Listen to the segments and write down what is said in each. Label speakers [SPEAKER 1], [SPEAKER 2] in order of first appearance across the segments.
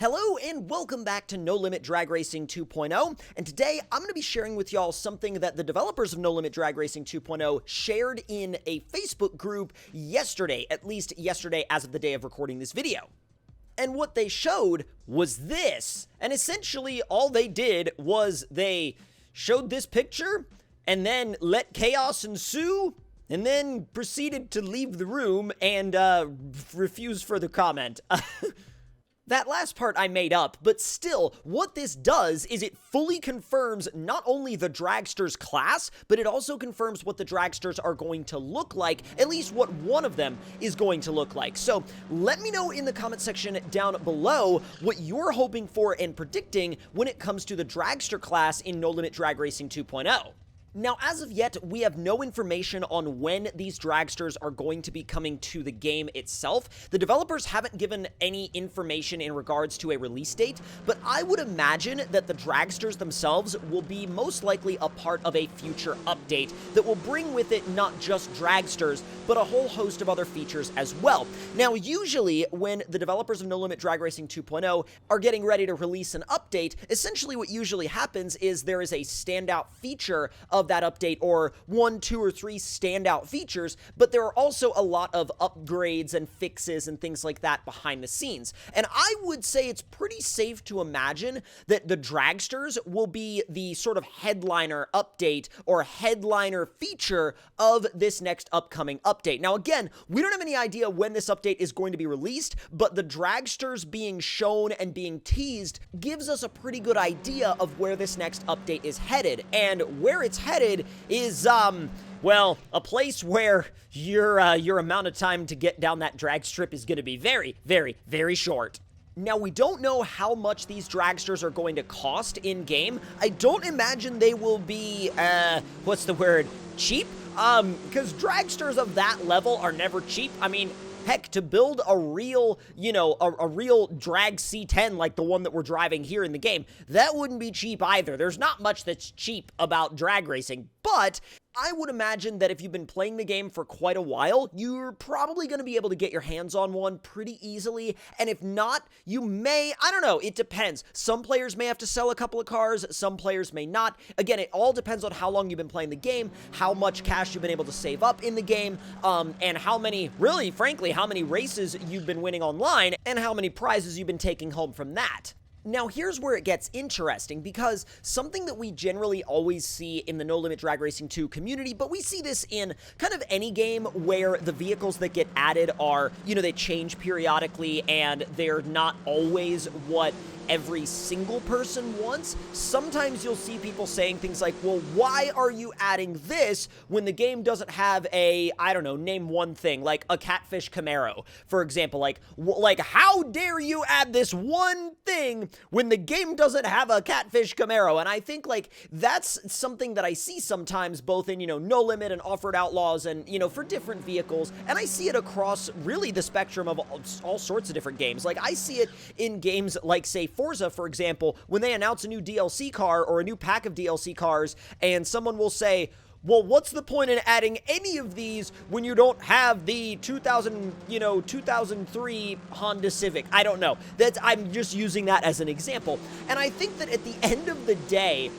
[SPEAKER 1] Hello and welcome back to No Limit Drag Racing 2.0, and today I'm going to be sharing with y'all something that the developers of No Limit Drag Racing 2.0 shared in a Facebook group yesterday, at least yesterday as of the day of recording this video. And what they showed was this, and essentially all they did was they showed this picture and then let chaos ensue and then proceeded to leave the room and refuse further comment. That last part I made up, but still, what this does is it fully confirms not only the Dragsters class, but it also confirms what the Dragsters are going to look like, at least what one of them is going to look like. So let me know in the comment section down below what you're hoping for and predicting when it comes to the Dragster class in No Limit Drag Racing 2.0. Now, as of yet, we have no information on when these Dragsters are going to be coming to the game itself. The developers haven't given any information in regards to a release date, but I would imagine that the Dragsters themselves will be most likely a part of a future update that will bring with it not just Dragsters, but a whole host of other features as well. Now, usually, when the developers of No Limit Drag Racing 2.0 are getting ready to release an update, essentially what usually happens is there is a standout feature of that update, or 1, 2, or 3 standout features, but there are also a lot of upgrades and fixes and things like that behind the scenes. And I would say it's pretty safe to imagine that the Dragsters will be the sort of headliner update or headliner feature of this next upcoming update. Now, again, we don't have any idea when this update is going to be released, but the Dragsters being shown and being teased gives us a pretty good idea of where this next update is headed. And where it's headed is, well, a place where your amount of time to get down that drag strip is going to be very, very, very short. Now, we don't know how much these Dragsters are going to cost in-game. I don't imagine they will be, what's the word, cheap? Because Dragsters of that level are never cheap. I mean, heck, to build a real, a real drag C10 like the one that we're driving here in the game, that wouldn't be cheap either. There's not much that's cheap about drag racing, but I would imagine that if you've been playing the game for quite a while, you're probably going to be able to get your hands on one pretty easily, and if not, you may, I don't know, it depends. Some players may have to sell a couple of cars, some players may not. Again, it all depends on how long you've been playing the game, how much cash you've been able to save up in the game, and how many, really, frankly, how many races you've been winning online, and how many prizes you've been taking home from that. Now, here's where it gets interesting, because something that we generally always see in the No Limit Drag Racing 2 community, but we see this in kind of any game where the vehicles that get added are, they change periodically and they're not always what every single person wants. Sometimes you'll see people saying things like, well, why are you adding this when the game doesn't have a, I don't know, name one thing, like a catfish Camaro, for example. Like how dare you add this one thing when the game doesn't have a catfish Camaro? And I think, that's something that I see sometimes both in, No Limit and Off-Road Outlaws and, for different vehicles. And I see it across really the spectrum of all sorts of different games. Like, I see it in games like, say, Forza, for example, when they announce a new DLC car or a new pack of DLC cars, and someone will say, well, what's the point in adding any of these when you don't have the 2003 Honda Civic? I don't know. I'm just using that as an example. And I think that at the end of the day,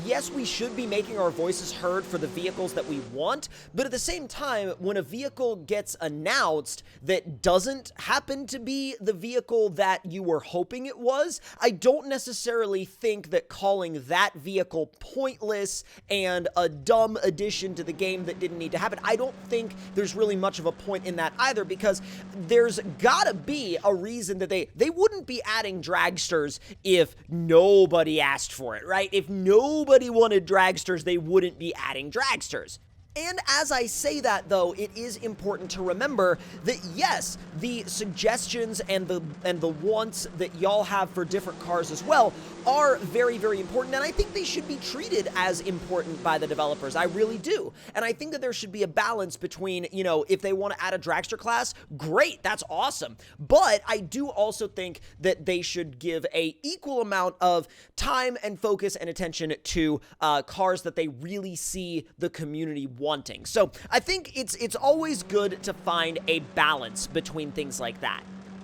[SPEAKER 1] yes, we should be making our voices heard for the vehicles that we want, but at the same time, when a vehicle gets announced that doesn't happen to be the vehicle that you were hoping it was, I don't necessarily think that calling that vehicle pointless and a dumb addition to the game that didn't need to happen, I don't think there's really much of a point in that either, because there's gotta be a reason that they wouldn't be adding Dragsters if nobody asked for it, right? If nobody wanted Dragsters, they wouldn't be adding Dragsters. And as I say that, though, it is important to remember that, yes, the suggestions and the wants that y'all have for different cars as well are very, very important, and I think they should be treated as important by the developers. I really do. And I think that there should be a balance between, if they want to add a Dragster class, great, that's awesome. But I do also think that they should give a equal amount of time and focus and attention to cars that they really see the community wanting. So I think it's always good to find a balance between things like that.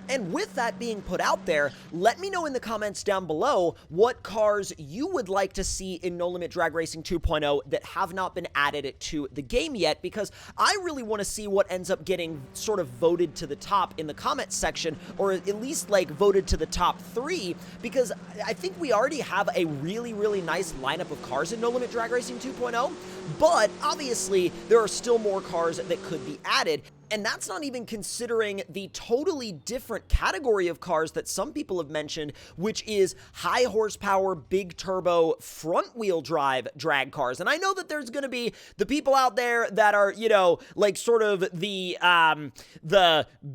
[SPEAKER 1] And with that being put out there, let me know in the comments down below what cars you would like to see in No Limit Drag Racing 2.0 that have not been added to the game yet, because I really want to see what ends up getting sort of voted to the top in the comments section, or at least like voted to the top 3, because I think we already have a really, really nice lineup of cars in No Limit Drag Racing 2.0, but obviously there are still more cars that could be added. And that's not even considering the totally different category of cars that some people have mentioned, which is high horsepower, big turbo, front wheel drive drag cars. And I know that there's going to be the people out there that are, you know, like sort of the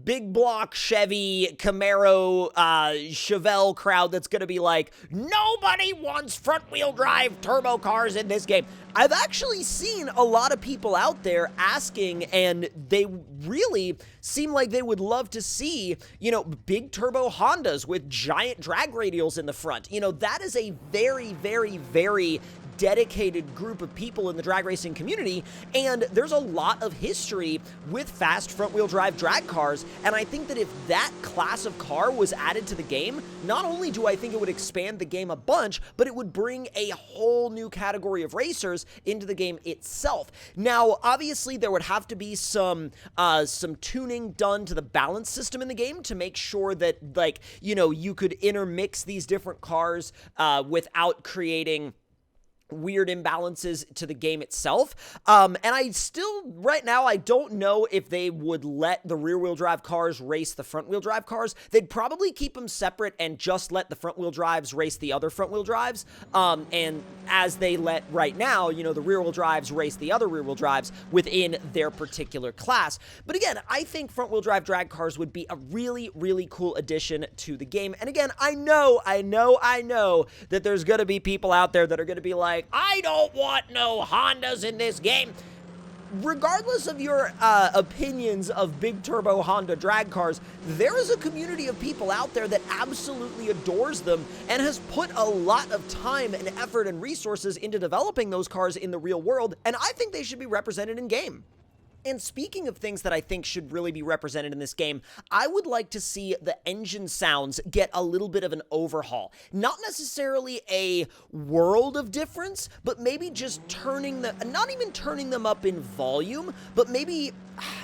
[SPEAKER 1] big block Chevy, Camaro, Chevelle crowd that's going to be like, nobody wants front wheel drive turbo cars in this game. I've actually seen a lot of people out there asking, and they really seem like they would love to see, you know, big turbo Hondas with giant drag radials in the front. You know, that is a very, very, very dedicated group of people in the drag racing community, and there's a lot of history with fast front-wheel drive drag cars, and I think that if that class of car was added to the game, not only do I think it would expand the game a bunch, but it would bring a whole new category of racers into the game itself. Now, obviously, there would have to be some tuning done to the balance system in the game to make sure that, like, you know, you could intermix these different cars without creating weird imbalances to the game itself. And I still, right now, I don't know if they would let the rear-wheel drive cars race the front-wheel drive cars. They'd probably keep them separate and just let the front-wheel drives race the other front-wheel drives. And as they let, right now, you know, the rear-wheel drives race the other rear-wheel drives within their particular class. But again, I think front-wheel drive drag cars would be a really, really cool addition to the game. And again, I know that there's going to be people out there that are going to be like, I don't want no Hondas in this game. Regardless of your opinions of big turbo Honda drag cars, there is a community of people out there that absolutely adores them and has put a lot of time and effort and resources into developing those cars in the real world, and I think they should be represented in game. And speaking of things that I think should really be represented in this game, I would like to see the engine sounds get a little bit of an overhaul. Not necessarily a world of difference, but maybe just turning them, not even turning them up in volume, but maybe,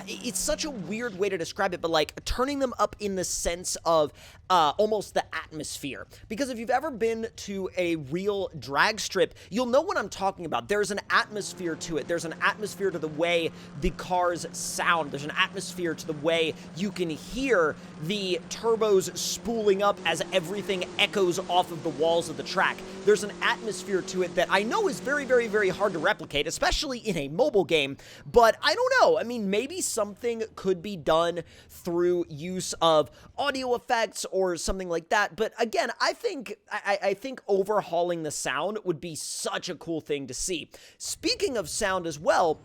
[SPEAKER 1] it's such a weird way to describe it, but like turning them up in the sense of almost the atmosphere. Because if you've ever been to a real drag strip, you'll know what I'm talking about. There's an atmosphere to it. There's an atmosphere to the way the cars sound. There's an atmosphere to the way you can hear the turbos spooling up as everything echoes off of the walls of the track. There's an atmosphere to it that I know is very, very, very hard to replicate, especially in a mobile game, but I don't know. I mean, maybe something could be done through use of audio effects or something like that, but again, I think overhauling the sound would be such a cool thing to see. Speaking of sound as well,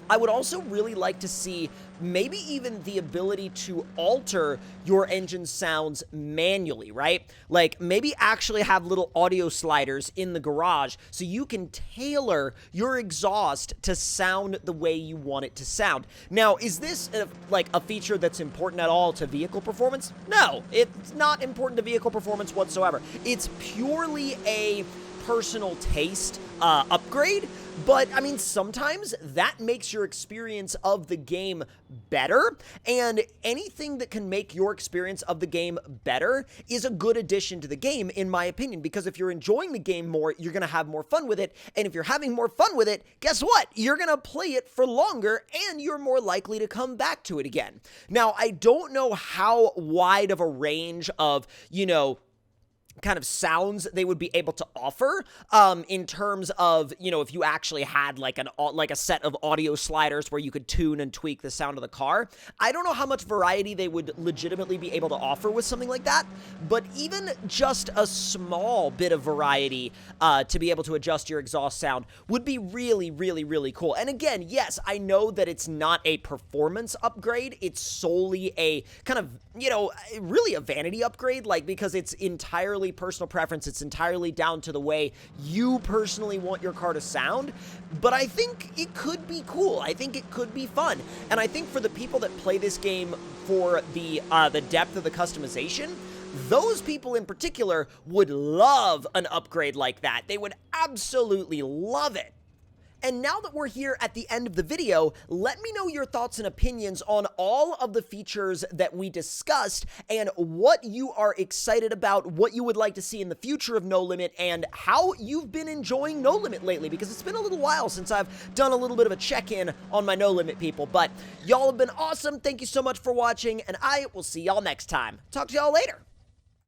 [SPEAKER 1] I would also really like to see maybe even the ability to alter your engine sounds manually, right? Like maybe actually have little audio sliders in the garage so you can tailor your exhaust to sound the way you want it to sound. Now, is this like a feature that's important at all to vehicle performance? No, it's not important to vehicle performance whatsoever. It's purely a personal taste upgrade, but I mean, sometimes that makes your experience of the game better, and anything that can make your experience of the game better is a good addition to the game, in my opinion, because if you're enjoying the game more, you're going to have more fun with it, and if you're having more fun with it, guess what? You're going to play it for longer, and you're more likely to come back to it again. Now, I don't know how wide of a range of, you know, kind of sounds they would be able to offer in terms of, you know, if you actually had like a set of audio sliders where you could tune and tweak the sound of the car. I don't know how much variety they would legitimately be able to offer with something like that, but even just a small bit of variety to be able to adjust your exhaust sound would be really, really, really cool. And again, yes, I know that it's not a performance upgrade. It's solely a kind of, you know, really a vanity upgrade, like, because it's entirely entirely personal preference. It's entirely down to the way you personally want your car to sound, but I think it could be cool. I think it could be fun, and I think for the people that play this game for the depth of the customization, those people in particular would love an upgrade like that. They would absolutely love it. And now that we're here at the end of the video, let me know your thoughts and opinions on all of the features that we discussed and what you are excited about, what you would like to see in the future of No Limit, and how you've been enjoying No Limit lately, because it's been a little while since I've done a little bit of a check-in on my No Limit people. But y'all have been awesome. Thank you so much for watching, and I will see y'all next time. Talk to y'all later.